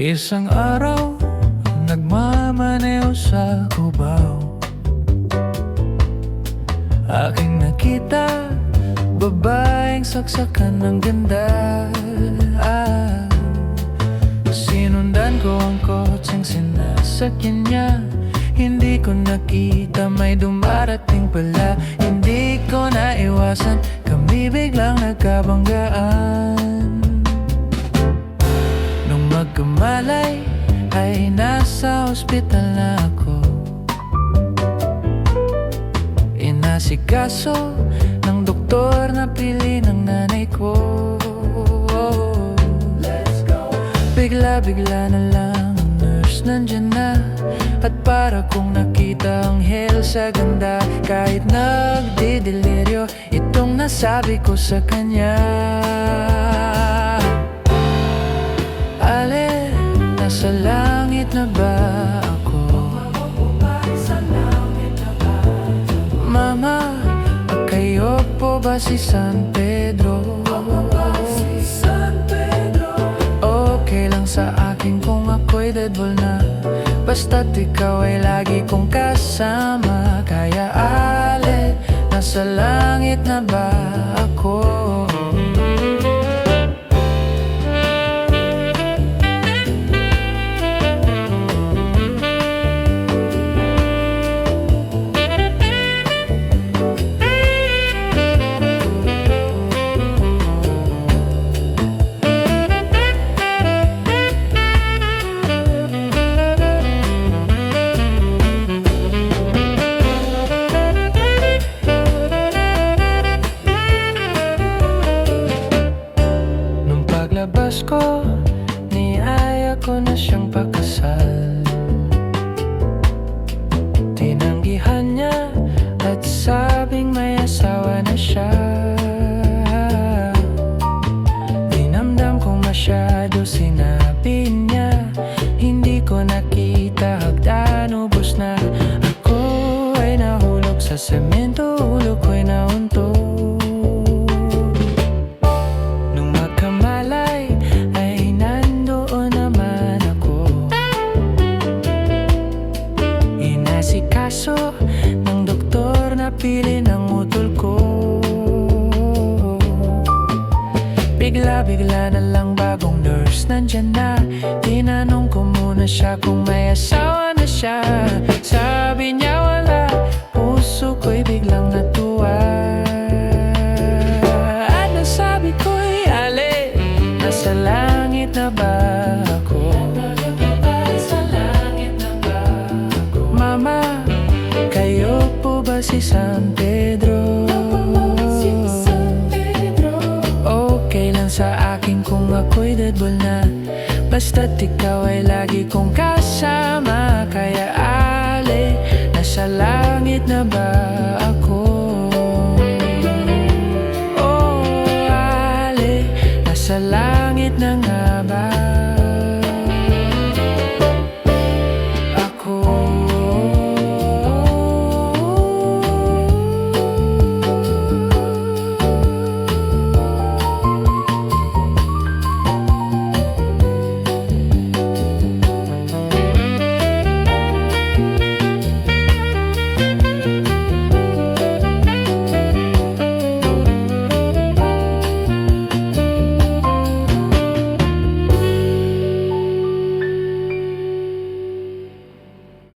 Isang araw, nagmamaneho sa Cubao, aking nakita, babaeng saksakan ng ganda. Sinundan ko ang kotseng sinasakyan niya. Hindi ko nakita, may dumarating pala. Hindi ko naiwasan, kami biglang nagkabanggaan. Nung magkamalay, ay nasa ospital na ako. Inasikaso ng doktor na pili ng nanay ko. Bigla-bigla na lang ang nurse nandyan na, at para kong nakita ang hell sa ganda. Kahit nagdidelirio, itong nasabi ko sa kanya. Ale, nasa langit na ba ako? Mama, kayo po ba si San Pedro? Okay lang sa akin kung ako'y deadball na, basta't ikaw ay lagi kong kasama. Kaya ale, nasa langit na ba ako? Paglabas ko, niyaya ko na siyang pakasal. Tinanggihan niya at sabing may asawa na siya. Dinamdam ko masyado, sinabi niya. Hindi ko nakita, hagdan, ubos na. Ako ay nahulog sa semento, ulo ko'y naunto. Inasikaso ng doktor na pili ng utol ko. Bigla-bigla na lang bagong nurse nandyan na. Tinanong ko muna siya kung may asawa na siya. Sabi niya wala, puso ko'y biglang natuwa. At nasabi ko'y ale, nasa langit na ba ako? Mama, kayo po ba si San Pedro? Okay lang sa akin kung ako'y deadball na, basta't ikaw ay lagi kong kasama.